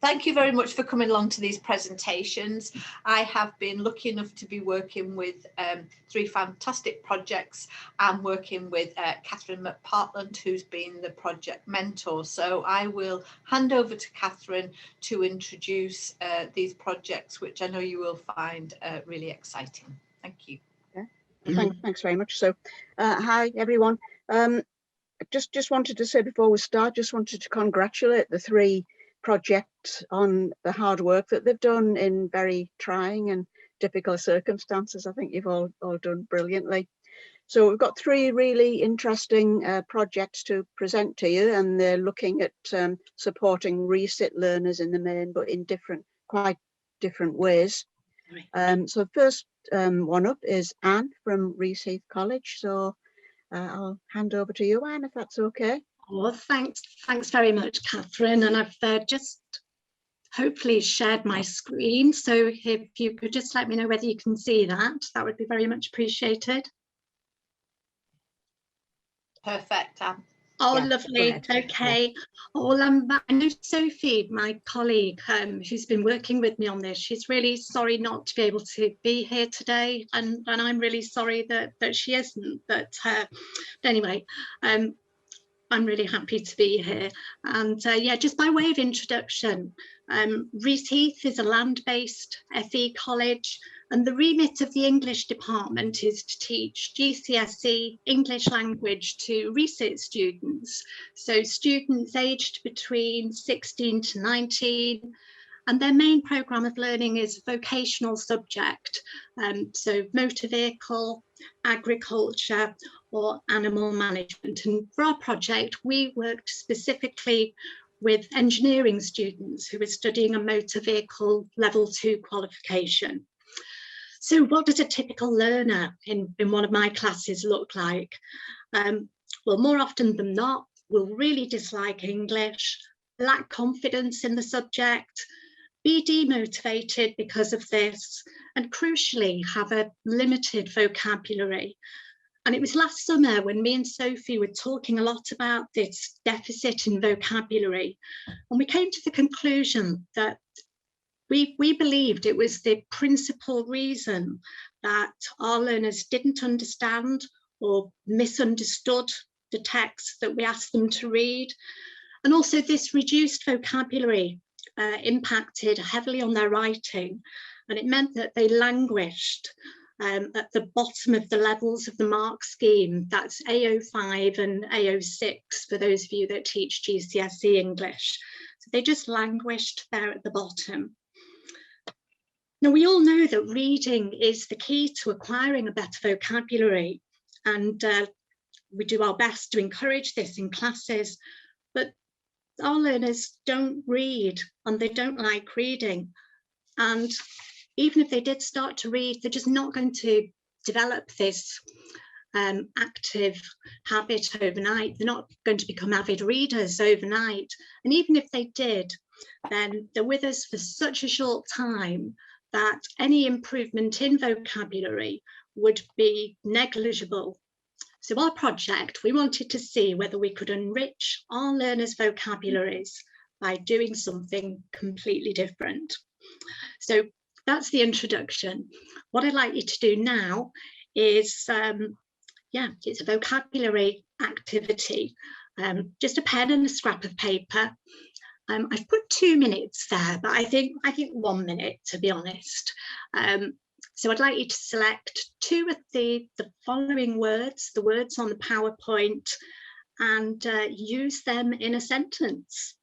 Thank you very much for coming along to these presentations. I have been lucky enough to be working with 3 fantastic projects and working with Catherine McPartland, who's been the project mentor. So I will hand over to Catherine to introduce these projects, which I know you will find really exciting. Thank you. Yeah. Thanks very much. So, hi everyone. Just wanted to say before we start, just wanted to congratulate the 3 projects on the hard work that they've done in very trying and difficult circumstances. I think you've all done brilliantly. So we've got 3 really interesting projects to present to you, and they're looking at supporting Reaseheath learners in the main, but in quite different ways. So first one up is Anne from Reaseheath College. So I'll hand over to you, Anne, if that's okay. Oh, thanks very much, Catherine. And I've just hopefully shared my screen. So if you could just let me know whether you can see that, that would be very much appreciated. Perfect, Anne. Oh, yeah, lovely. Okay. Well, I know Sophie, my colleague, who's been working with me on this, she's really sorry not to be able to be here today, and I'm really sorry that she isn't. But anyway, I'm really happy to be here. And yeah, just by way of introduction, Reaseheath is a land-based FE college, and the remit of the English department is to teach GCSE English language to Reaseheath students. So students aged between 16 to 19, and their main programme of learning is vocational subject, so motor vehicle, agriculture or animal management. And for our project, we worked specifically with engineering students who were studying a motor vehicle level 2 qualification. So what does a typical learner in one of my classes look like? Well, more often than not, will really dislike English, lack confidence in the subject, be demotivated because of this, and crucially have a limited vocabulary. And it was last summer when me and Sophie were talking a lot about this deficit in vocabulary, and we came to the conclusion that we believed it was the principal reason that our learners didn't understand or misunderstood the text that we asked them to read. And also this reduced vocabulary impacted heavily on their writing, and it meant that they languished at the bottom of the levels of the mark scheme. That's AO5 and AO6 for those of you that teach GCSE English. So they just languished there at the bottom. Now, we all know that reading is the key to acquiring a better vocabulary, and we do our best to encourage this in classes, but our learners don't read and they don't like reading. And even if they did start to read, they're just not going to develop this active habit overnight. They're not going to become avid readers overnight. And even if they did, then they're with us for such a short time that any improvement in vocabulary would be negligible. So our project, we wanted to see whether we could enrich our learners' vocabularies by doing something completely different. So that's the introduction. What I'd like you to do now is, it's a vocabulary activity. Just a pen and a scrap of paper. I've put 2 minutes there, but I think 1 minute, to be honest. So I'd like you to select 2 of the following words, the words on the PowerPoint, and use them in a sentence.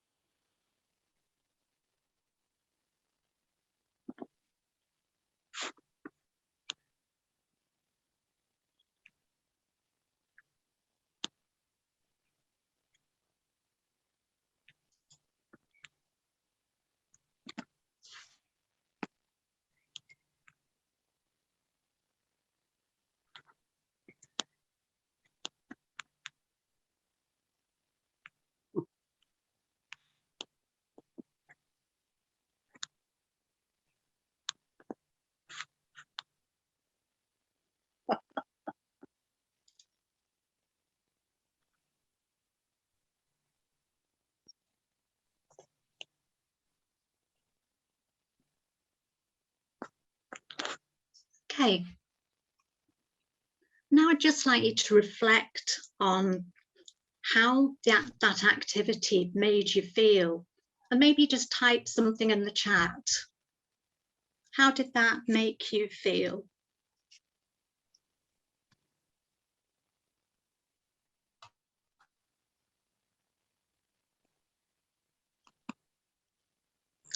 Okay. Now I'd just like you to reflect on how that activity made you feel, and maybe just type something in the chat. How did that make you feel?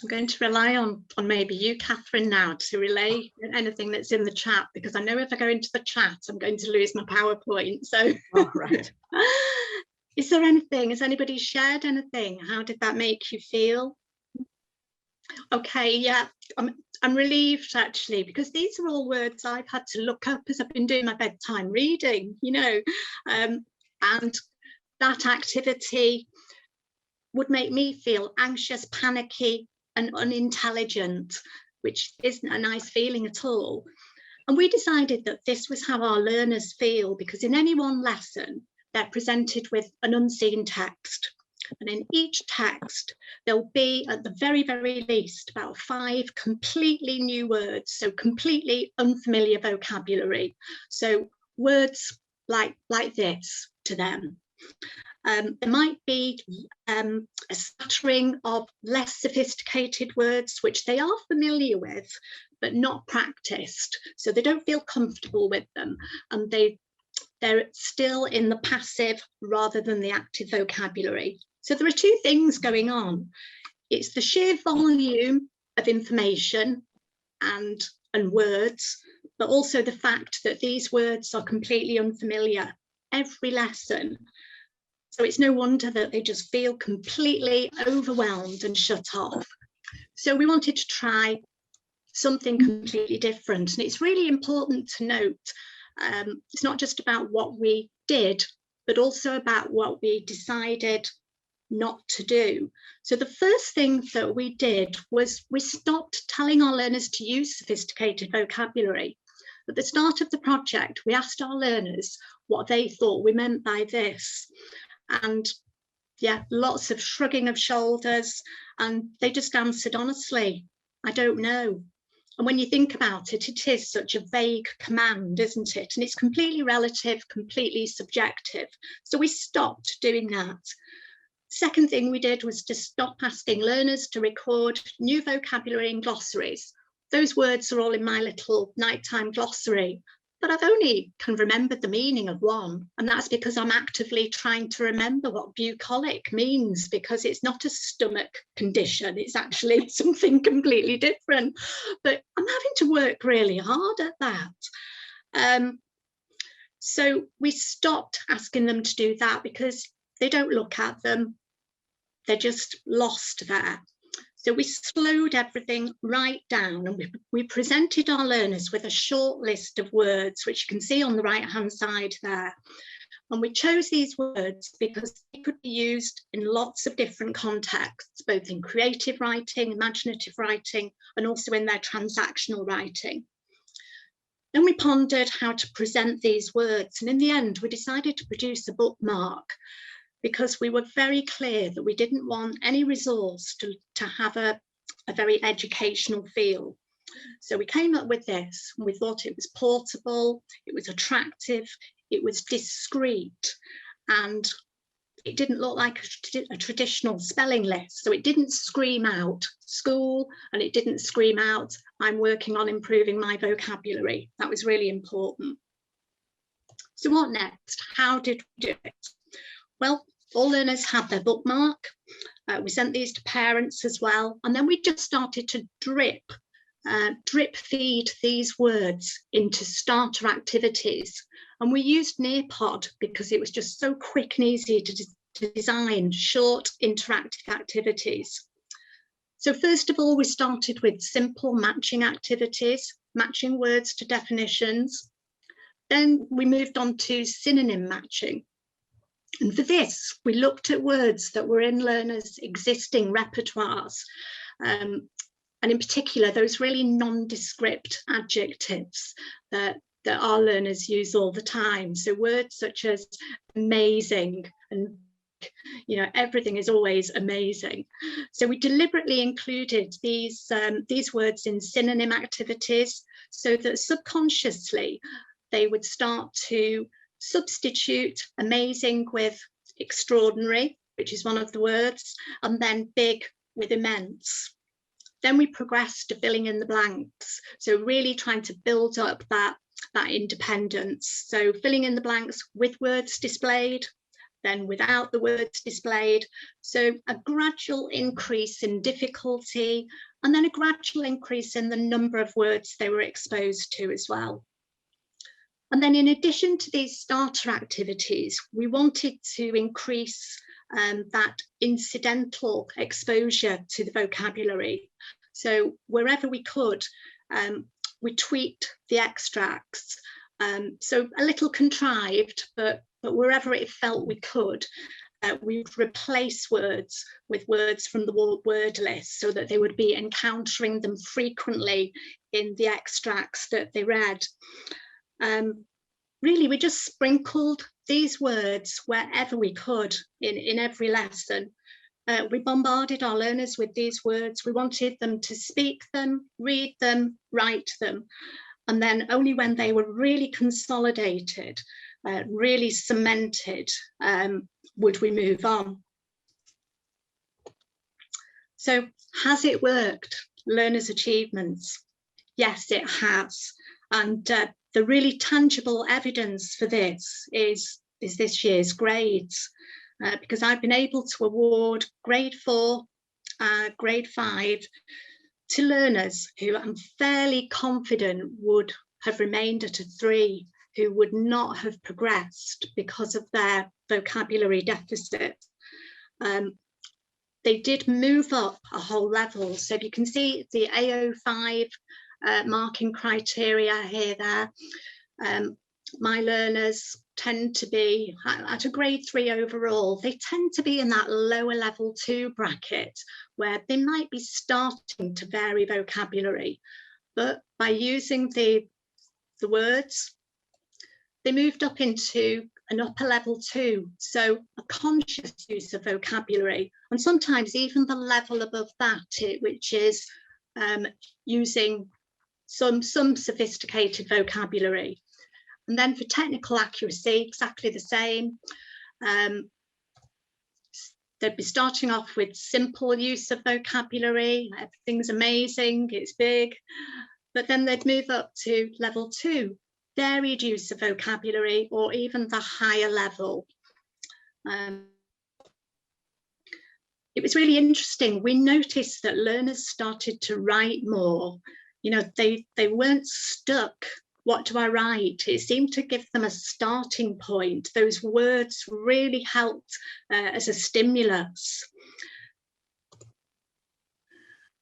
I'm going to rely on maybe you, Catherine, now to relay anything that's in the chat, because I know if I go into the chat, I'm going to lose my PowerPoint. So, Oh, right. Is there anything? Has anybody shared anything? How did that make you feel? Okay, yeah, I'm relieved actually, because these are all words I've had to look up as I've been doing my bedtime reading, you know, and that activity would make me feel anxious, panicky, and unintelligent, which isn't a nice feeling at all. And we decided that this was how our learners feel, because in any one lesson, they're presented with an unseen text. And in each text, there'll be at the very, very least about 5 completely new words, so completely unfamiliar vocabulary. So words like this to them. There might be a scattering of less sophisticated words, which they are familiar with, but not practiced. So they don't feel comfortable with them, and they're still in the passive rather than the active vocabulary. So there are 2 things going on. It's the sheer volume of information and words, but also the fact that these words are completely unfamiliar every lesson. So it's no wonder that they just feel completely overwhelmed and shut off. So we wanted to try something completely different. And it's really important to note, it's not just about what we did, but also about what we decided not to do. So the first thing that we did was we stopped telling our learners to use sophisticated vocabulary. At the start of the project, we asked our learners what they thought we meant by this. And yeah, lots of shrugging of shoulders, and they just answered honestly, I don't know. And when you think about it, it is such a vague command, isn't it? And it's completely relative, completely subjective. So we stopped doing that. Second thing we did was to stop asking learners to record new vocabulary and glossaries. Those words are all in my little nighttime glossary, but I've only remembered the meaning of one, and that's because I'm actively trying to remember what bucolic means, because it's not a stomach condition, it's actually something completely different. But I'm having to work really hard at that. So we stopped asking them to do that because they don't look at them, they're just lost there. So we slowed everything right down, and we presented our learners with a short list of words, which you can see on the right-hand side there. And we chose these words because they could be used in lots of different contexts, both in creative writing, imaginative writing, and also in their transactional writing. Then we pondered how to present these words, and in the end, we decided to produce a bookmark, because we were very clear that we didn't want any resource to have a very educational feel. So we came up with this. We thought it was portable, it was attractive, it was discreet, and it didn't look like a traditional spelling list. So it didn't scream out school, and it didn't scream out I'm working on improving my vocabulary. That was really important. So what next? How did we do it? Well, all learners had their bookmark. We sent these to parents as well. And then we just started to drip feed these words into starter activities. And we used Nearpod because it was just so quick and easy to design short interactive activities. So first of all, we started with simple matching activities, matching words to definitions. Then we moved on to synonym matching. And for this, we looked at words that were in learners' existing repertoires, and in particular, those really nondescript adjectives that our learners use all the time. So words such as amazing and like, you know, everything is always amazing. So we deliberately included these words in synonym activities so that subconsciously they would start to substitute amazing with extraordinary, which is one of the words, and then big with immense. Then we progressed to filling in the blanks. So really trying to build up that independence. So filling in the blanks with words displayed, then without the words displayed. So a gradual increase in difficulty, and then a gradual increase in the number of words they were exposed to as well. And then in addition to these starter activities, we wanted to increase that incidental exposure to the vocabulary. So wherever we could, we tweaked the extracts. So a little contrived, but wherever it felt we could, we'd replace words with words from the word list so that they would be encountering them frequently in the extracts that they read. Really, we just sprinkled these words wherever we could in every lesson. We bombarded our learners with these words. We wanted them to speak them, read them, write them. And then only when they were really consolidated, really cemented, would we move on. So has it worked? Learners' achievements? Yes, it has. And the really tangible evidence for this is this year's grades. Because I've been able to award grade 4, grade 5 to learners who I'm fairly confident would have remained at a 3, who would not have progressed because of their vocabulary deficit. They did move up a whole level. So if you can see the AO5 marking criteria here, my learners tend to be at a grade 3 overall. They tend to be in that lower level 2 bracket where they might be starting to vary vocabulary, but by using the words, they moved up into an upper level 2. So a conscious use of vocabulary, and sometimes even the level above that, which is using some sophisticated vocabulary. And then for technical accuracy, exactly the same. They'd be starting off with simple use of vocabulary. Everything's amazing, it's big. But then they'd move up to level 2, varied use of vocabulary, or even the higher level. It was really interesting. We noticed that learners started to write more. You know, they weren't stuck. What do I write? It seemed to give them a starting point. Those words really helped as a stimulus.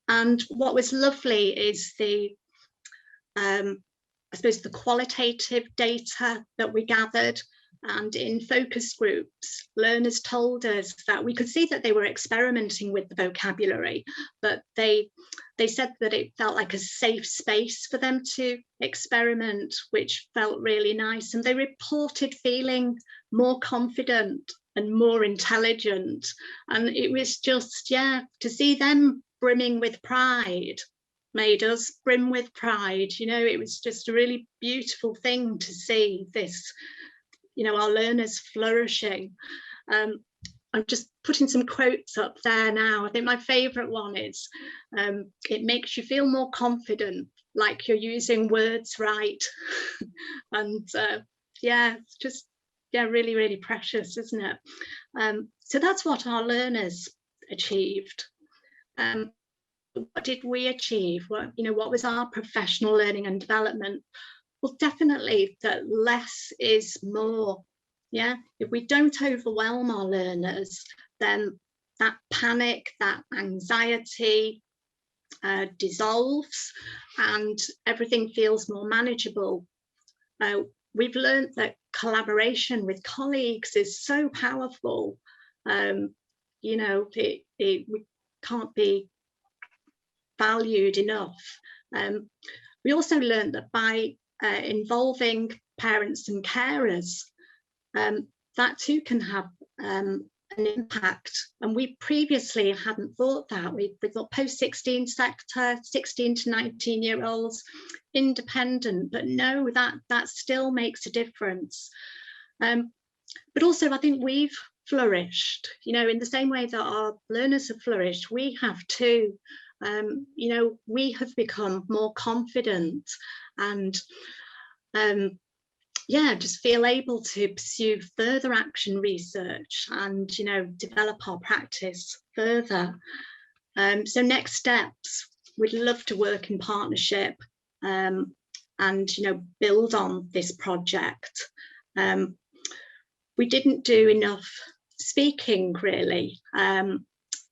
And what was lovely is I suppose the qualitative data that we gathered, and in focus groups, learners told us that we could see that they were experimenting with the vocabulary, but they said that it felt like a safe space for them to experiment, which felt really nice. And they reported feeling more confident and more intelligent. And it was just, yeah, to see them brimming with pride made us brim with pride. You know, it was just a really beautiful thing to see this, you know, our learners flourishing. I'm just putting some quotes up there now. I think my favourite one is, it makes you feel more confident, like you're using words right. And yeah, it's just, yeah, really, really precious, isn't it? So that's what our learners achieved. What did we achieve? What was our professional learning and development? Well, definitely that less is more. Yeah, if we don't overwhelm our learners, then that panic, that anxiety dissolves and everything feels more manageable. We've learned that collaboration with colleagues is so powerful. You know, we can't be valued enough. We also learned that by involving parents and carers, that too can have an impact. And we previously hadn't thought that. We thought post-16 sector, 16 to 19-year-olds, independent, but no, that still makes a difference. But also I think we've flourished, you know, in the same way that our learners have flourished, we have too. You know, we have become more confident and yeah, just feel able to pursue further action research and, you know, develop our practice further. So next steps, we'd love to work in partnership and, you know, build on this project. We didn't do enough speaking really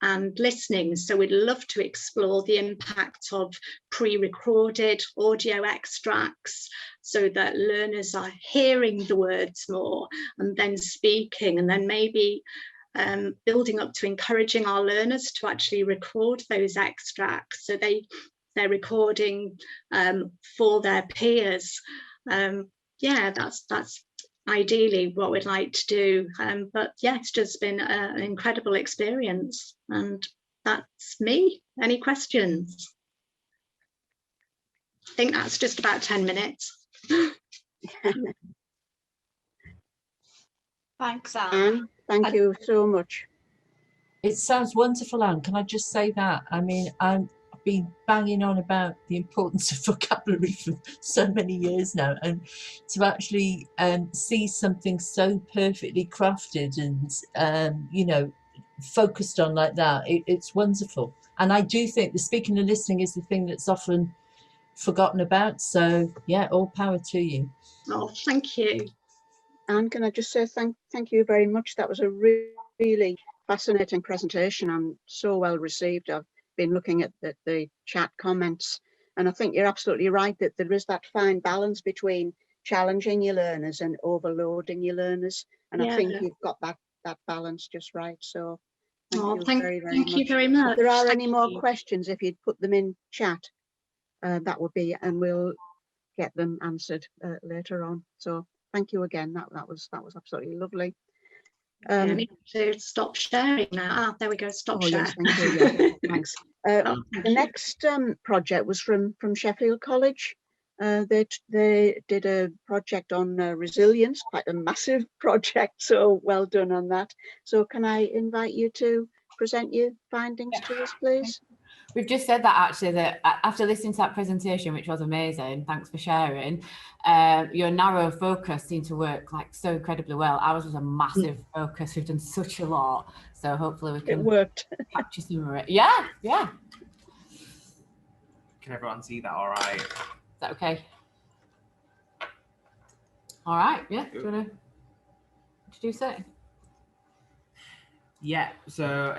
and listening, so we'd love to explore the impact of pre-recorded audio extracts so that learners are hearing the words more and then speaking, and then maybe building up to encouraging our learners to actually record those extracts so they're recording for their peers. Yeah, that's ideally what we'd like to do, but yeah, it's just been an incredible experience, and that's me. Any questions? I think that's just about 10 minutes. Thanks, Anne. Anne, thank you so much. It sounds wonderful, Anne. Can I just say that? I mean, I've been banging on about the importance of vocabulary for so many years now, and to actually see something so perfectly crafted and you know, focused on like that, it's wonderful. And I do think the speaking and listening is the thing that's often forgotten about. So yeah, all power to you. Oh, thank you. Anne, can I just say thank you very much. That was a really fascinating presentation and so well received. I've been looking at the chat comments, and I think you're absolutely right that there is that fine balance between challenging your learners and overloading your learners, and yeah. I think you've got that balance just right. So thank you very much. If there are any more questions, if you'd put them in chat, that would be, and we'll get them answered later on. So thank you again. That was absolutely lovely. I need to stop sharing now. There we go. Stop sharing. Yes, thank you. Yeah, thanks. The next project was from Sheffield College. They did a project on resilience, quite a massive project. So well done on that. So can I invite you to present your findings to us, please? We've just said that actually, that after listening to that presentation, which was amazing, thanks for sharing, your narrow focus seemed to work like so incredibly well. Ours was a massive focus. We've done such a lot, so hopefully we can capture some of it. Yeah. Can everyone see that all right? Is that okay? All right, yeah. Do you want to introduce it? Yeah, so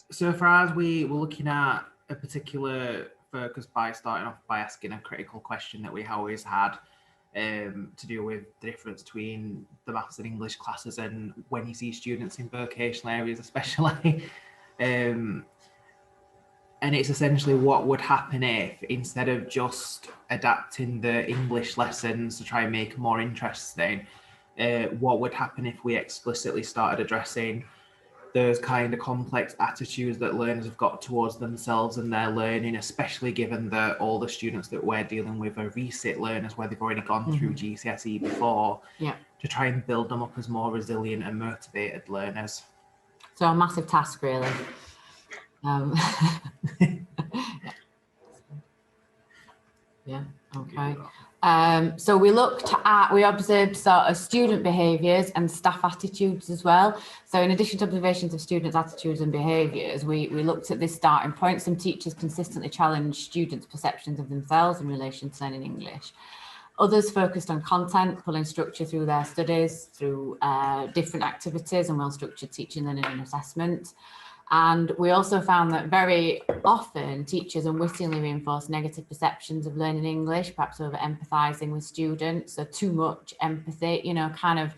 so far as we were looking at a particular focus by starting off by asking a critical question that we always had to do with the difference between the maths and English classes and when you see students in vocational areas especially. And it's essentially what would happen if, instead of just adapting the English lessons to try and make them more interesting, what would happen if we explicitly started addressing those kind of complex attitudes that learners have got towards themselves and their learning, especially given that all the students that we're dealing with are resit learners where they've already gone through GCSE before, to try and build them up as more resilient and motivated learners. So a massive task, really. Yeah, okay. So we observed sort of student behaviours and staff attitudes as well. So in addition to observations of students' attitudes and behaviours, we looked at this starting point. Some teachers consistently challenged students' perceptions of themselves in relation to learning English. Others focused on content, pulling structure through their studies, through different activities and well-structured teaching, learning and assessment. And we also found that very often teachers unwittingly reinforce negative perceptions of learning English, perhaps over empathising with students, so too much empathy, you know, kind of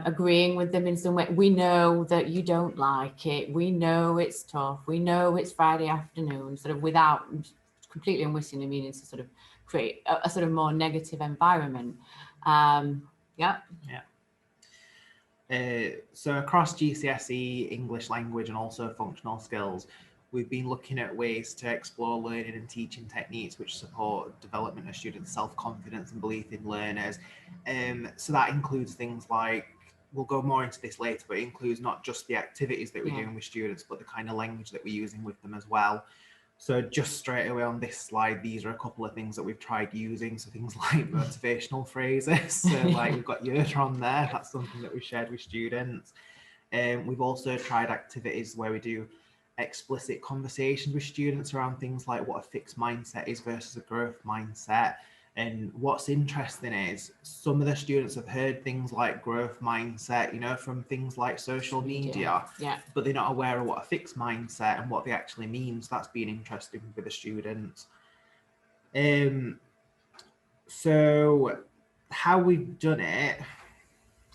agreeing with them in some way. We know that you don't like it. We know it's tough. We know it's Friday afternoon, sort of without completely unwittingly meaning to sort of create a sort of more negative environment. So across GCSE, English language, and also functional skills, we've been looking at ways to explore learning and teaching techniques which support development of students' self-confidence and belief in learners. So that includes things like, we'll go more into this later, but it includes not just the activities that we're doing with students, but the kind of language that we're using with them as well. So just straight away on this slide, these are a couple of things that we've tried using. So things like motivational phrases. So like we've got "you're" on there. That's something that we've shared with students. We've also tried activities where we do explicit conversations with students around things like what a fixed mindset is versus a growth mindset. And what's interesting is some of the students have heard things like growth mindset, you know, from things like social media, but they're not aware of what a fixed mindset and what they actually mean. So that's been interesting for the students. So how we've done it.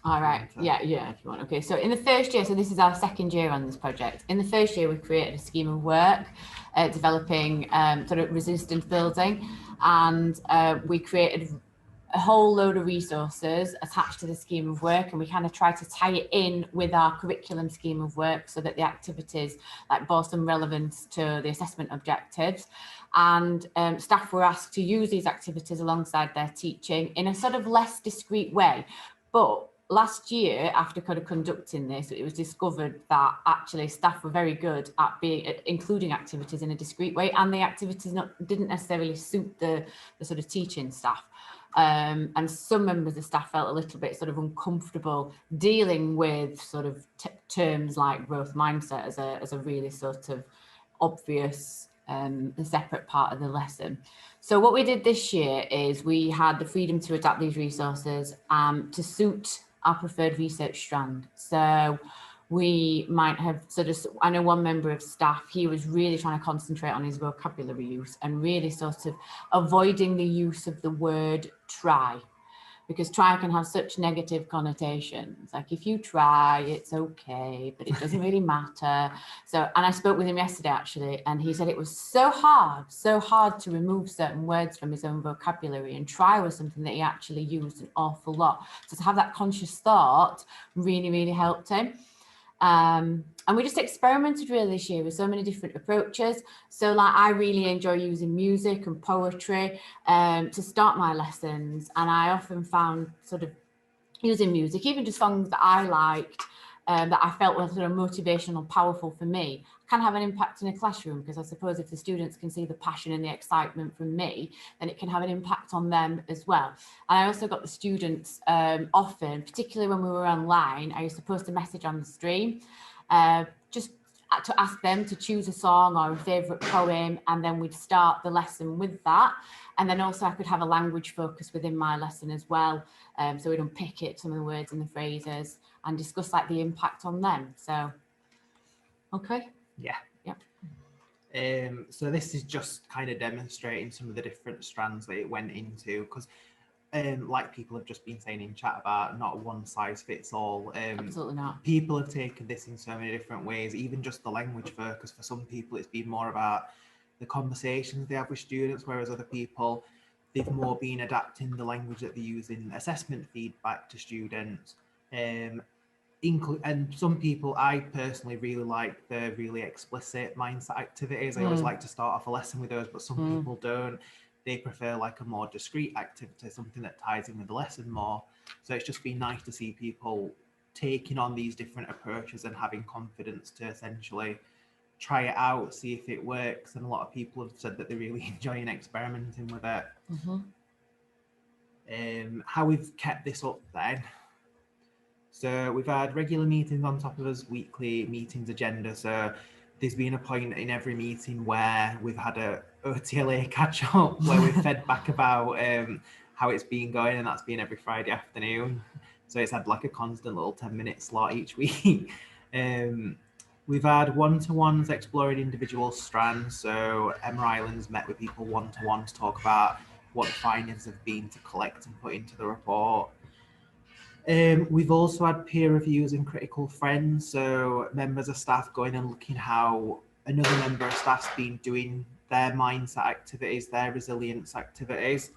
All right. Yeah, if you want. Okay, so in the first year, so this is our second year on this project. In the first year, we created a scheme of work, developing sort of resistance building, and we created a whole load of resources attached to the scheme of work, and we kind of try to tie it in with our curriculum scheme of work so that the activities like bore some relevance to the assessment objectives. And staff were asked to use these activities alongside their teaching in a sort of less discreet way. But last year, after kind of conducting this, it was discovered that actually staff were very good at including activities in a discreet way, and the activities didn't necessarily suit the sort of teaching staff. And some members of staff felt a little bit sort of uncomfortable dealing with sort of terms like growth mindset as a really sort of obvious separate part of the lesson. So what we did this year is we had the freedom to adapt these resources to suit our preferred research strand. So we might have sort of, I know one member of staff, he was really trying to concentrate on his vocabulary use and really sort of avoiding the use of the word try, because try can have such negative connotations. Like if you try, it's okay, but it doesn't really matter. So, and I spoke with him yesterday actually, and he said it was so hard to remove certain words from his own vocabulary, and try was something that he actually used an awful lot. So to have that conscious thought really, really helped him. And we just experimented really this year with so many different approaches. So like I really enjoy using music and poetry to start my lessons, and I often found sort of using music, even just songs that I liked, that I felt were sort of motivational, powerful for me, can have an impact in a classroom, because I suppose if the students can see the passion and the excitement from me, then it can have an impact on them as well. And I also got the students often, particularly when we were online, I used to post a message on the stream, just to ask them to choose a song or a favourite poem, and then we'd start the lesson with that. And then also I could have a language focus within my lesson as well. So we'd unpick it, some of the words and the phrases, and discuss like the impact on them. So, okay. So this is just kind of demonstrating some of the different strands that it went into, because like people have just been saying in chat about, not one size fits all. Absolutely not. People have taken this in so many different ways, even just the language focus. For some people, it's been more about the conversations they have with students, whereas other people, they've more been adapting the language that they use in assessment feedback to students. And some people, I personally really like the really explicit mindset activities. I always like to start off a lesson with those, but some people don't. They prefer like a more discrete activity, something that ties in with the lesson more. So it's just been nice to see people taking on these different approaches and having confidence to essentially try it out, see if it works. And a lot of people have said that they're really enjoying experimenting with it. How we've kept this up then. So we've had regular meetings on top of us, weekly meetings agenda. So there's been a point in every meeting where we've had a OTLA catch up, where we've fed back about how it's been going, and that's been every Friday afternoon. So it's had like a constant little 10-minute slot each week. We've had one-to-ones exploring individual strands. So Emma Island's met with people one-to-one to talk about what the findings have been to collect and put into the report. We've also had peer reviews and critical friends, so members of staff going and looking how another member of staff's been doing their mindset activities, their resilience activities,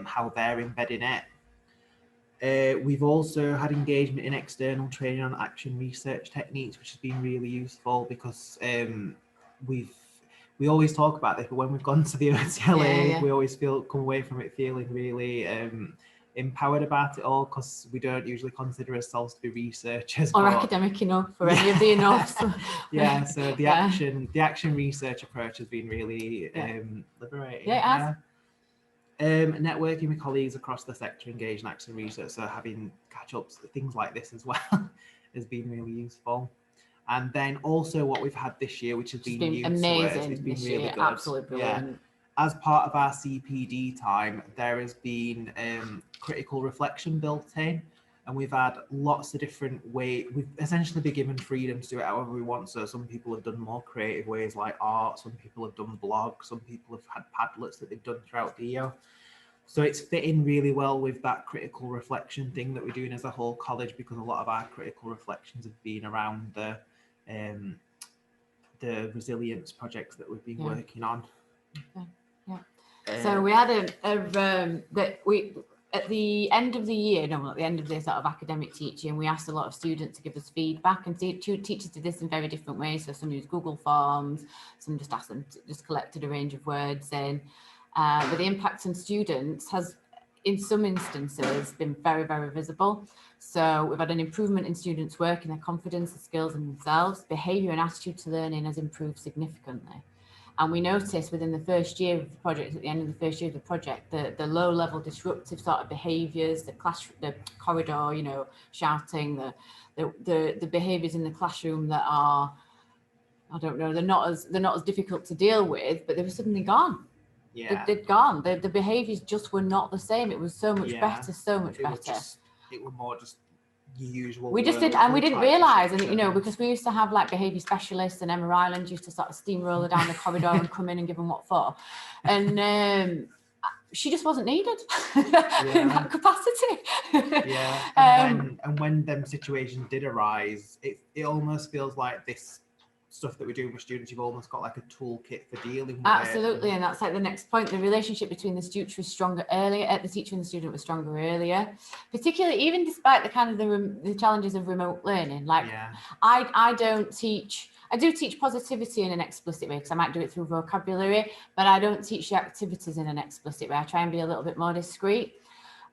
how they're embedding it. We've also had engagement in external training on action research techniques, which has been really useful because we always talk about this, but when we've gone to the OTLA, we always come away from it feeling really empowered about it all, because we don't usually consider ourselves to be researchers or academic enough for any of the enoughs. So the action research approach has been really liberating. Yeah, it has. Networking with colleagues across the sector engaged in action research, so having catch-ups, things like this as well, has been really useful. And then also what we've had this year, which has been new amazing to us, it's been really good. Absolutely brilliant. Yeah. As part of our CPD time, there has been critical reflection built in, and we've had lots of different ways. We've essentially been given freedom to do it however we want. So some people have done more creative ways like art, some people have done blogs, some people have had Padlets that they've done throughout the year. So it's fitting really well with that critical reflection thing that we're doing as a whole college, because a lot of our critical reflections have been around the resilience projects that we've been working on. So we had at the end of the year, at the end of this sort of academic teaching, we asked a lot of students to give us feedback, and teachers did this in very different ways. So some used Google Forms, some just asked them to just collected a range of words in. But the impact on students has, in some instances, been very, very visible. So we've had an improvement in students' work and their confidence, the skills in themselves. Behaviour and attitude to learning has improved significantly. And we noticed within the first year of the project, at the end of the first year of the project, the low-level disruptive sort of behaviours, the corridor, shouting, the behaviours in the classroom that are, I don't know, they're not as difficult to deal with, but they were suddenly gone. Yeah, they'd gone. The behaviours just were not the same. It was so much better, so much better. It was more just usual. We just did, and we didn't realise, and because we used to have like behaviour specialists, and Emma Ryland used to sort of steamroller down the corridor and come in and give them what for, and she just wasn't needed in that capacity. And when them situations did arise, it almost feels like this stuff that we're doing with students, you've almost got like a toolkit for dealing with Absolutely, and that's like the next point. The relationship between the teacher was stronger earlier. The teacher and the student was stronger earlier, particularly even despite the kind of the challenges of remote learning. Like I do teach positivity in an explicit way, because I might do it through vocabulary, but I don't teach the activities in an explicit way. I try and be a little bit more discreet.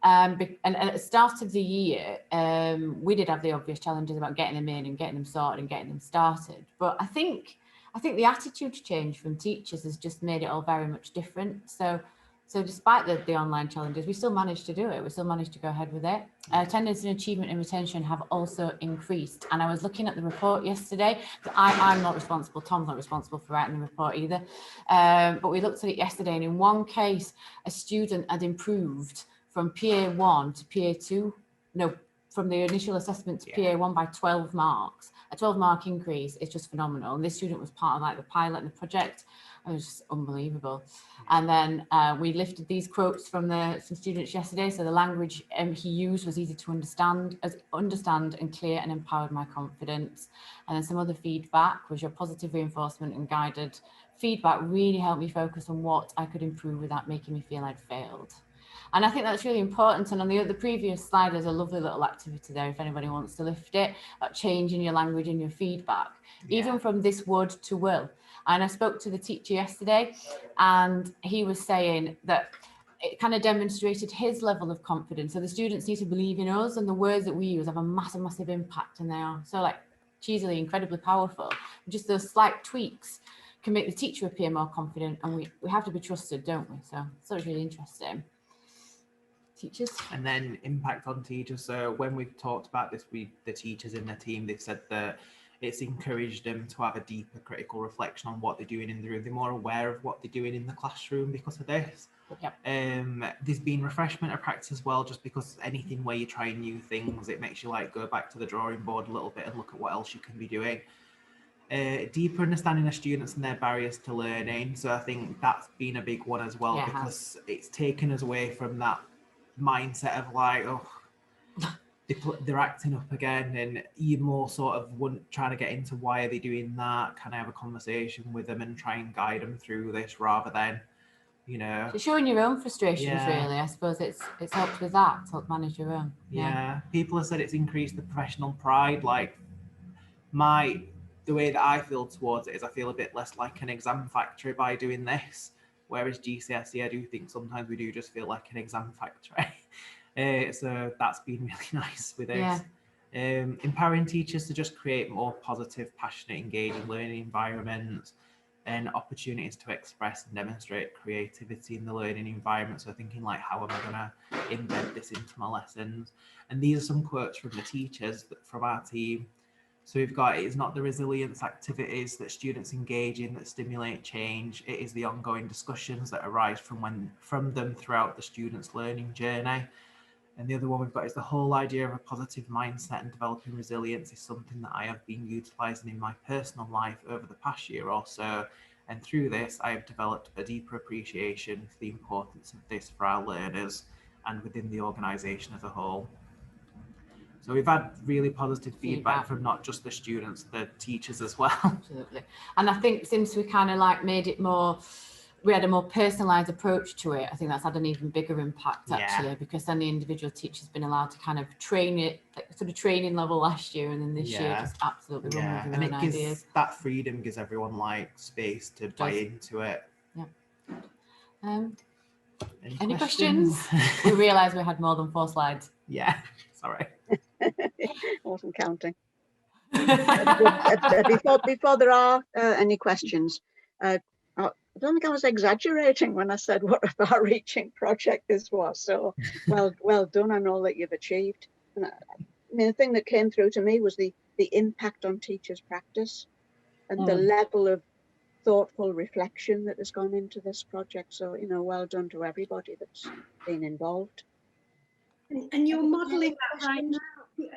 And at the start of the year, we did have the obvious challenges about getting them in and getting them sorted and getting them started. But I think the attitude change from teachers has just made it all very much different. So despite the online challenges, we still managed to do it. We still managed to go ahead with it. Attendance and achievement and retention have also increased. And I was looking at the report yesterday. I'm not responsible. Tom's not responsible for writing the report either. But we looked at it yesterday, and in one case, a student had improved from PA1 to PA2, from the initial assessment to PA1 by 12 marks. A 12-mark increase is just phenomenal. And this student was part of like the pilot and the project. It was just unbelievable. And then we lifted these quotes from some students yesterday. So the language he used was easy to understand and clear, and empowered my confidence. And then some other feedback was your positive reinforcement and guided feedback really helped me focus on what I could improve without making me feel I'd failed. And I think that's really important. And on the previous slide, there's a lovely little activity there if anybody wants to lift it, about changing your language and your feedback, even from this would to will. And I spoke to the teacher yesterday, and he was saying that it kind of demonstrated his level of confidence. So the students need to believe in us, and the words that we use have a massive, massive impact, and they are so like cheesily incredibly powerful. Just those slight tweaks can make the teacher appear more confident, and we have to be trusted, don't we? So it's really interesting. Teachers. And then impact on teachers. So when we've talked about this with the teachers in the team, they've said that it's encouraged them to have a deeper critical reflection on what they're doing in the room. They're more aware of what they're doing in the classroom because of this. There's been refreshment of practice as well, just because anything where you try new things, it makes you like go back to the drawing board a little bit and look at what else you can be doing. Deeper understanding of students and their barriers to learning. So I think that's been a big one as well, because it's taken us away from that mindset of like, oh, they're acting up again, and you're more sort of trying to get into why are they doing that, can I have a conversation with them and try and guide them through this, rather than you know. So showing your own frustrations, Yeah. really. I suppose it's helped with that, to help manage your own. Yeah. People have said it's increased the professional pride. Like the way that I feel towards it is I feel a bit less like an exam factory by doing this. Whereas GCSE, I do think sometimes we do just feel like an exam factory. So that's been really nice with this. Empowering teachers to just create more positive, passionate, engaging learning environments and opportunities to express and demonstrate creativity in the learning environment. So thinking like, how am I going to embed this into my lessons? And these are some quotes from the teachers from our team. So we've got, it's not the resilience activities that students engage in that stimulate change. It is the ongoing discussions that arise from them throughout the student's learning journey. And the other one we've got is the whole idea of a positive mindset and developing resilience is something that I have been utilising in my personal life over the past year or so. And through this, I have developed a deeper appreciation for the importance of this for our learners and within the organisation as a whole. So we've had really positive feedback from not just the students, the teachers as well. Absolutely. And I think since we kind of like made it more, we had a more personalised approach to it, I think that's had an even bigger impact actually, because then the individual teacher's been allowed to kind of train it, like sort of training level last year, and then this year just absolutely run with their own ideas. That freedom gives everyone like space to buy into it. Yeah. Any questions? We realised we had more than 4 slides. Yeah, sorry. I wasn't counting. Before there are any questions, I don't think I was exaggerating when I said what a far-reaching project this was. So well done on all that you've achieved. And I mean, the thing that came through to me was the impact on teachers' practice and the level of thoughtful reflection that has gone into this project. So, you know, well done to everybody that's been involved. And you're modelling that right now.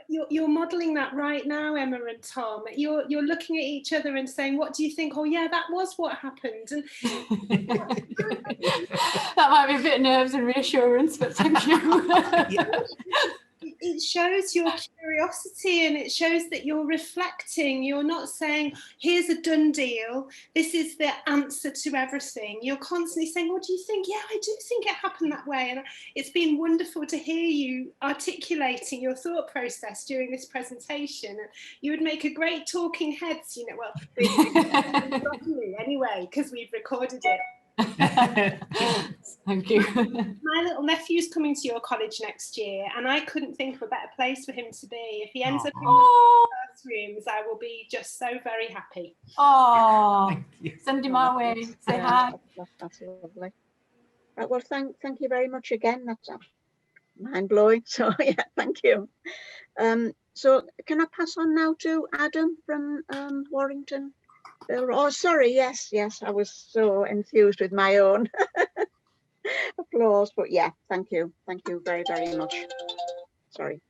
You're modelling that right now, Emma and Tom. You're looking at each other and saying, "What do you think?" Oh, yeah, that was what happened. And that might be a bit of nerves and reassurance, but thank you. It shows your curiosity, and it shows that you're reflecting. You're not saying, here's a done deal, this is the answer to everything. You're constantly saying, what do you think? Yeah, I do think it happened that way. And it's been wonderful to hear you articulating your thought process during this presentation. You would make a great talking heads, you know, well, anyway, because we've recorded it. Thank you. My little nephew's coming to your college next year, and I couldn't think of a better place for him to be. If he ends up in the classrooms, I will be just so very happy. Oh, send him our way. Say hi. That's lovely. Right, well, thank you very much again. That's mind-blowing. So yeah, thank you. So can I pass on now to Adam from Warrington? Oh, sorry. Yes. I was so enthused with my own applause, but yeah, thank you very, very much. Sorry.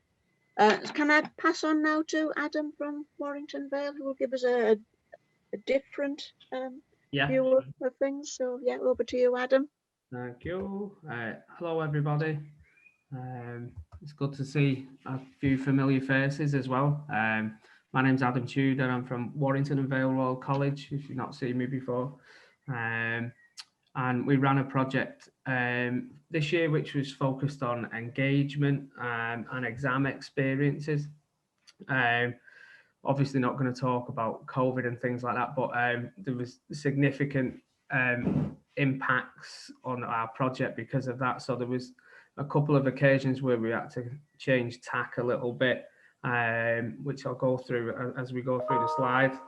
Can I pass on now to Adam from Warrington Vale, who will give us a different view of things? So yeah, over to you, Adam. Thank you. Hello, everybody. It's good to see a few familiar faces as well. My name's Adam Tudor. I'm from Warrington and Vale College, if you've not seen me before. And we ran a project this year which was focused on engagement and exam experiences. Obviously not going to talk about COVID and things like that, but there was significant impacts on our project because of that. So there was a couple of occasions where we had to change tack a little bit, which I'll go through as we go through the slides.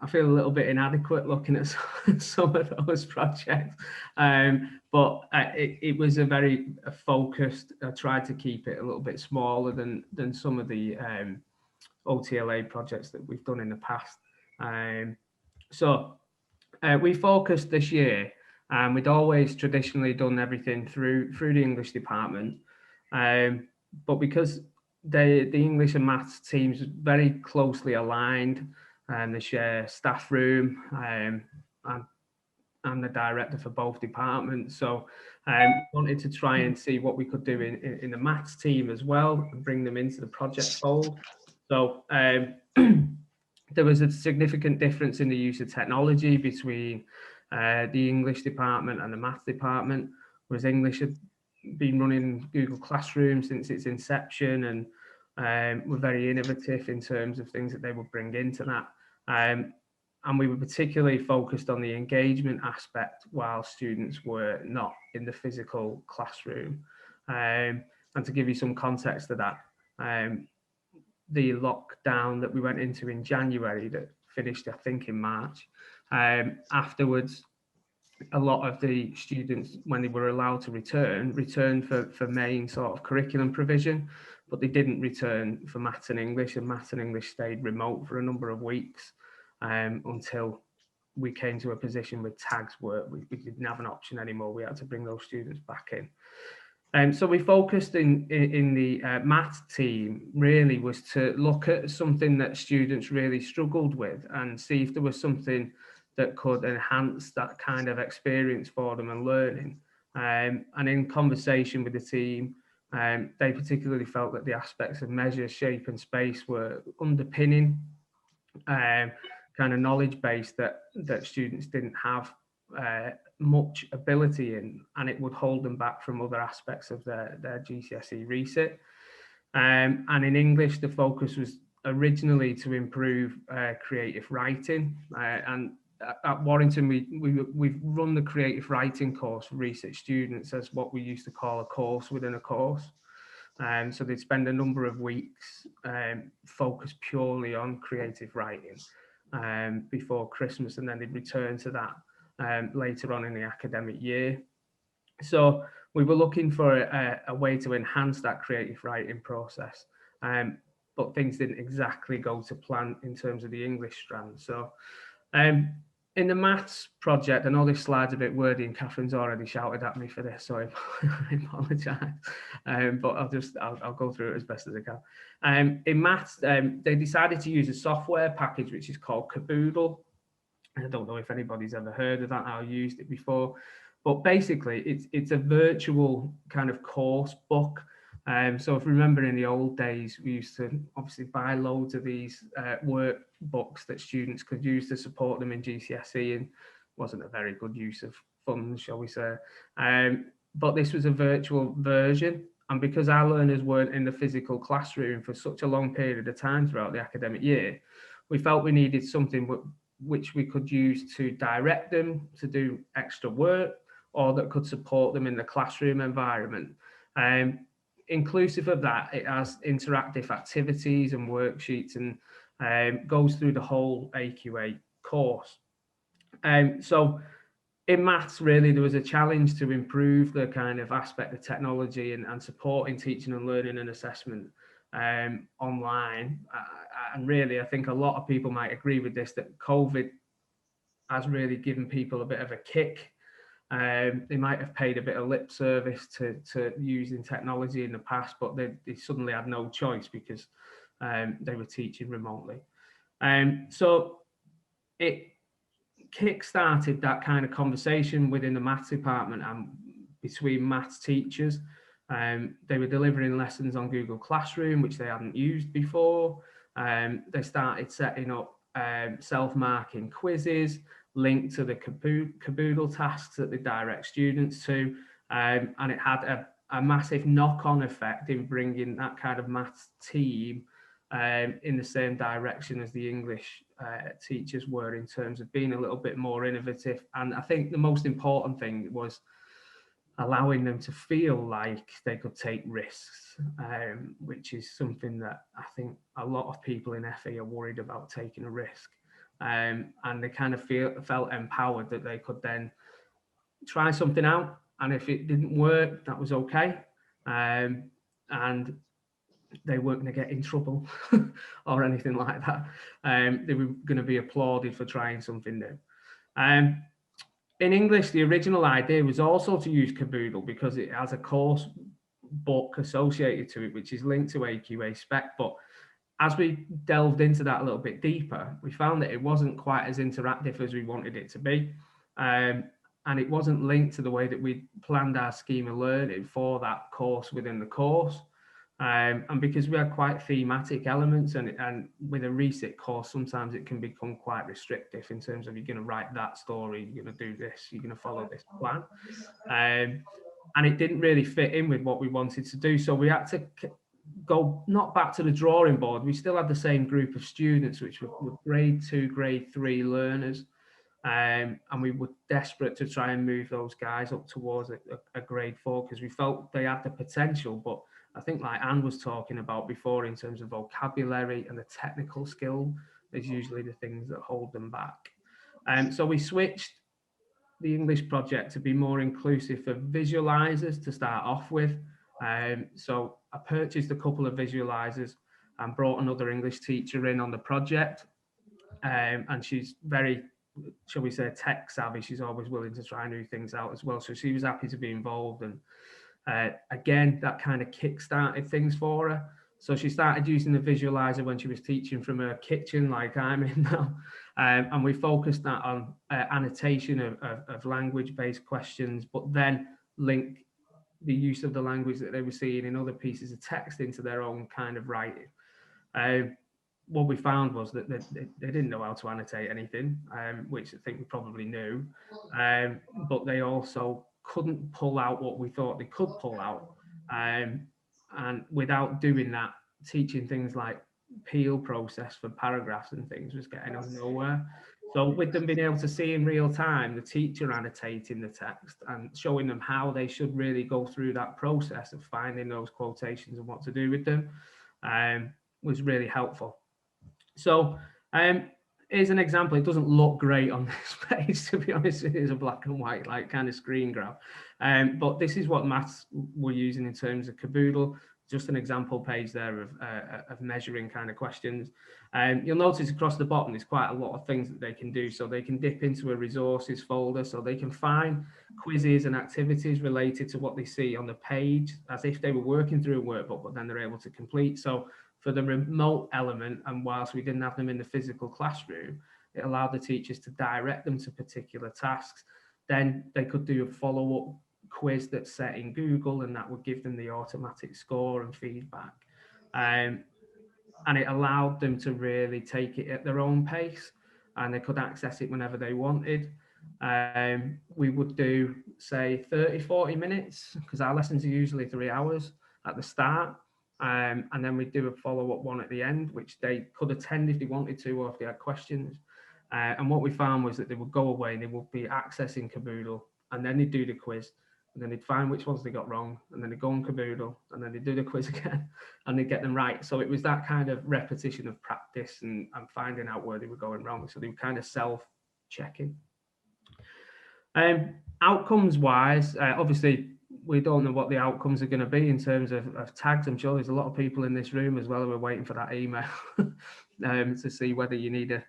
I feel a little bit inadequate looking at some of those projects, but it was a very focused. I tried to keep it a little bit smaller than some of the OTLA projects that we've done in the past. So we focused this year, and we'd always traditionally done everything through the English department, but because the English and maths teams are very closely aligned, and they share staff room, and I'm the director for both departments. So wanted to try and see what we could do in the maths team as well and bring them into the project fold. So there was a significant difference in the use of technology between the English department and the maths department, whereas English had been running Google Classroom since its inception, and were very innovative in terms of things that they would bring into that. And we were particularly focused on the engagement aspect while students were not in the physical classroom. And to give you some context to that, the lockdown that we went into in January that finished, I think, in March, afterwards, a lot of the students, when they were allowed to returned for main sort of curriculum provision, but they didn't return for maths and English, and maths and English stayed remote for a number of weeks until we came to a position with tags work. We didn't have an option anymore. We had to bring those students back in. So we focused in the maths team really was to look at something that students really struggled with and see if there was something that could enhance that kind of experience for them and learning. And in conversation with the team, they particularly felt that the aspects of measure, shape and space were underpinning kind of knowledge base that students didn't have much ability in, and it would hold them back from other aspects of their GCSE resit. And in English, the focus was originally to improve creative writing. And at Warrington, we've run the creative writing course for research students as what we used to call a course within a course. So they'd spend a number of weeks focused purely on creative writing before Christmas, and then they'd return to that later on in the academic year. So we were looking for a way to enhance that creative writing process, but things didn't exactly go to plan in terms of the English strand. So in the maths project, I know this slide's a bit wordy and Catherine's already shouted at me for this, so I apologise, but I'll go through it as best as I can. In maths, they decided to use a software package which is called Caboodle. I don't know if anybody's ever heard of that or used it before, but basically it's a virtual kind of course book. So if you remember in the old days, we used to obviously buy loads of these workbooks that students could use to support them in GCSE, and wasn't a very good use of funds, shall we say. But this was a virtual version. And because our learners weren't in the physical classroom for such a long period of time throughout the academic year, we felt we needed something which we could use to direct them to do extra work, or that could support them in the classroom environment. Inclusive of that, it has interactive activities and worksheets, and goes through the whole AQA course. So in maths, really, there was a challenge to improve the kind of aspect of technology and supporting teaching and learning and assessment online. And really, I think a lot of people might agree with this, that COVID has really given people a bit of a kick. They might have paid a bit of lip service to using technology in the past, but they suddenly had no choice because they were teaching remotely. So it kick-started that kind of conversation within the maths department and between maths teachers. They were delivering lessons on Google Classroom, which they hadn't used before. They started setting up self-marking quizzes linked to the Caboodle tasks that they direct students to, and it had a massive knock-on effect in bringing that kind of maths team in the same direction as the English teachers were, in terms of being a little bit more innovative. And I think the most important thing was allowing them to feel like they could take risks, which is something that I think a lot of people in FE are worried about, taking a risk. And they kind of felt empowered that they could then try something out, and if it didn't work, that was okay, and they weren't going to get in trouble or anything like that. They were going to be applauded for trying something new. In English, the original idea was also to use Caboodle because it has a course book associated to it, which is linked to AQA Spec. But as we delved into that a little bit deeper, we found that it wasn't quite as interactive as we wanted it to be. And it wasn't linked to the way that we planned our scheme of learning for that course within the course. And because we had quite thematic elements, and with a Reaseheath course, sometimes it can become quite restrictive in terms of you're going to write that story, you're going to do this, you're going to follow this plan. And it didn't really fit in with what we wanted to do. So we had to go not back to the drawing board. We still had the same group of students, which were grade 2, grade 3 learners. And we were desperate to try and move those guys up towards a grade 4, because we felt they had the potential. But I think, like Anne was talking about before, in terms of vocabulary and the technical skill, is usually the things that hold them back. So we switched the English project to be more inclusive of visualizers to start off with. So I purchased a couple of visualizers and brought another English teacher in on the project. And she's very, shall we say, tech savvy. She's always willing to try new things out as well. So she was happy to be involved. And again, that kind of kick-started things for her. So she started using the visualizer when she was teaching from her kitchen, like I'm in now. And we focused that on annotation of language-based questions, but then link the use of the language that they were seeing in other pieces of text into their own kind of writing. What we found was that they didn't know how to annotate anything, which I think we probably knew, but they also couldn't pull out what we thought they could pull out. And without doing that, teaching things like peel process for paragraphs and things was getting us nowhere. So with them being able to see in real time, the teacher annotating the text and showing them how they should really go through that process of finding those quotations and what to do with them, was really helpful. So here's an example. It doesn't look great on this page, to be honest. It is a black and white, like, kind of screen grab. But this is what maths we're using in terms of Caboodle. Just an example page there of measuring kind of questions. You'll notice across the bottom, there's quite a lot of things that they can do. So they can dip into a resources folder, so they can find quizzes and activities related to what they see on the page, as if they were working through a workbook, but then they're able to complete. So for the remote element, and whilst we didn't have them in the physical classroom, it allowed the teachers to direct them to particular tasks. Then they could do a follow-up quiz that's set in Google, and that would give them the automatic score and feedback. And it allowed them to really take it at their own pace, and they could access it whenever they wanted. We would do, say, 30, 40 minutes, because our lessons are usually 3 hours at the start. And then we do a follow-up one at the end, which they could attend if they wanted to, or if they had questions. And what we found was that they would go away and they would be accessing Caboodle, and then they'd do the quiz, and then they'd find which ones they got wrong, and then they'd go on Caboodle, and then they'd do the quiz again, and they'd get them right. So it was that kind of repetition of practice and finding out where they were going wrong. So they were kind of self-checking. Outcomes-wise, obviously, we don't know what the outcomes are going to be in terms of tags. I'm sure there's a lot of people in this room as well who are waiting for that email to see whether you need a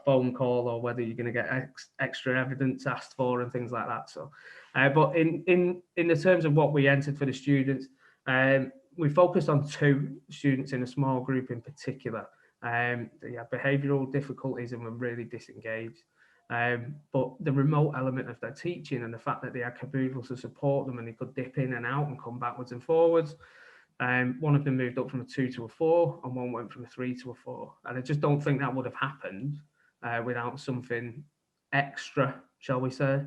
phone call or whether you're going to get extra evidence asked for and things like that. So, but in the terms of what we entered for the students, we focused on 2 students in a small group in particular. They had behavioural difficulties and were really disengaged. But the remote element of their teaching and the fact that they had Caboodle to support them and they could dip in and out and come backwards and forwards. One of them moved up from a 2 to a 4, and one went from a 3 to a 4. And I just don't think that would have happened without something extra, shall we say,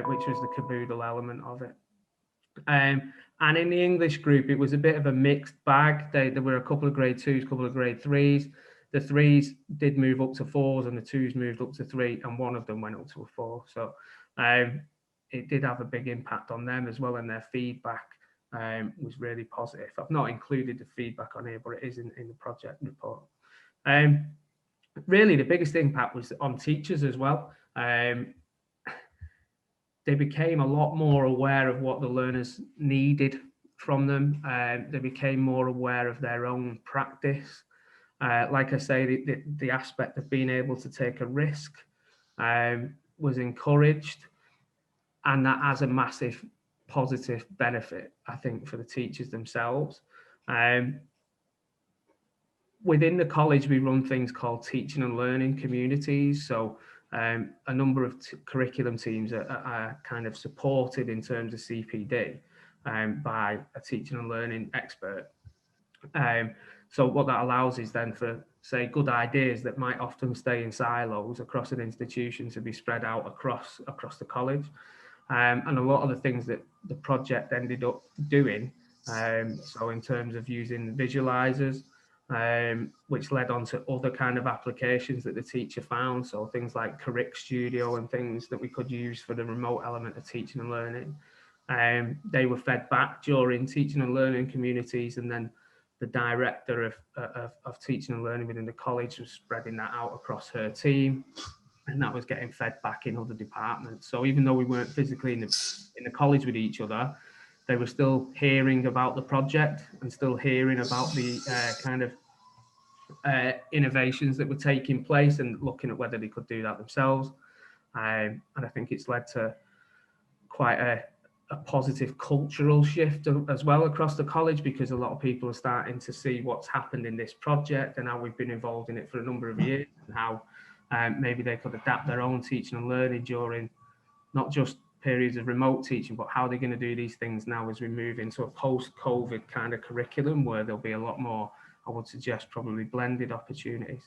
which was the Caboodle element of it. And in the English group, it was a bit of a mixed bag. There were a couple of grade 2s, a couple of grade 3s. The 3s did move up to 4s, and the 2s moved up to 3, and one of them went up to a 4. So it did have a big impact on them as well, and their feedback was really positive. I've not included the feedback on here, but it is in the project report. Really, the biggest impact was on teachers as well. They became a lot more aware of what the learners needed from them. They became more aware of their own practice. Like I say, the aspect of being able to take a risk was encouraged, and that has a massive positive benefit, I think, for the teachers themselves. Within the college, we run things called teaching and learning communities. So a number of curriculum teams are kind of supported in terms of CPD by a teaching and learning expert. So what that allows is then for, say, good ideas that might often stay in silos across an institution to be spread out across the college. And a lot of the things that the project ended up doing, so in terms of using visualizers, which led on to other kind of applications that the teacher found, so things like Curric Studio and things that we could use for the remote element of teaching and learning. They were fed back during teaching and learning communities, and then the director of teaching and learning within the college was spreading that out across her team, and that was getting fed back in other departments. So even though we weren't physically in the college with each other, they were still hearing about the project and still hearing about the kind of innovations that were taking place and looking at whether they could do that themselves. And I think it's led to quite a positive cultural shift as well across the college, because a lot of people are starting to see what's happened in this project and how we've been involved in it for a number of years, and how maybe they could adapt their own teaching and learning during not just periods of remote teaching, but how they're going to do these things now as we move into a post-COVID kind of curriculum where there'll be a lot more, I would suggest, probably blended opportunities.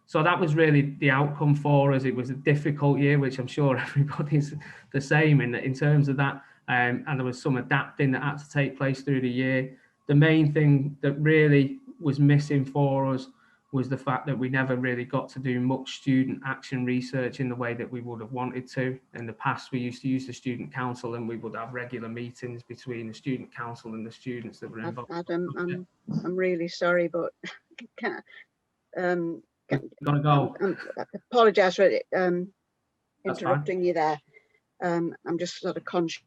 So that was really the outcome for us. It was a difficult year, which I'm sure everybody's the same in terms of that. And there was some adapting that had to take place through the year. The main thing that really was missing for us was the fact that we never really got to do much student action research in the way that we would have wanted to. In the past, we used to use the student council, and we would have regular meetings between the student council and the students that were involved. Adam, I'm really sorry, but Gotta go. I apologise for That's interrupting you there. I'm just sort of conscious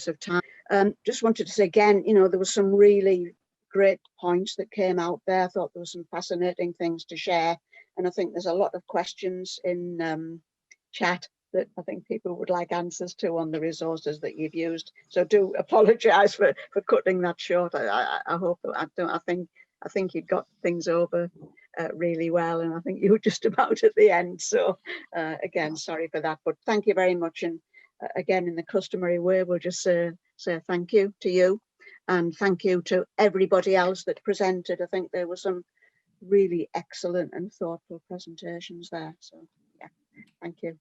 of time. Just wanted to say again, you know, there was some really great points that came out there. I thought there were some fascinating things to share, and I think there's a lot of questions in chat that I think people would like answers to on the resources that you've used. So do apologise for cutting that short. I hope that I think you got things over really well, and I think you were just about at the end. So again, sorry for that, but thank you very much. And again, in the customary way, we'll just say thank you to you, and thank you to everybody else that presented. I think there were some really excellent and thoughtful presentations there. So yeah, thank you.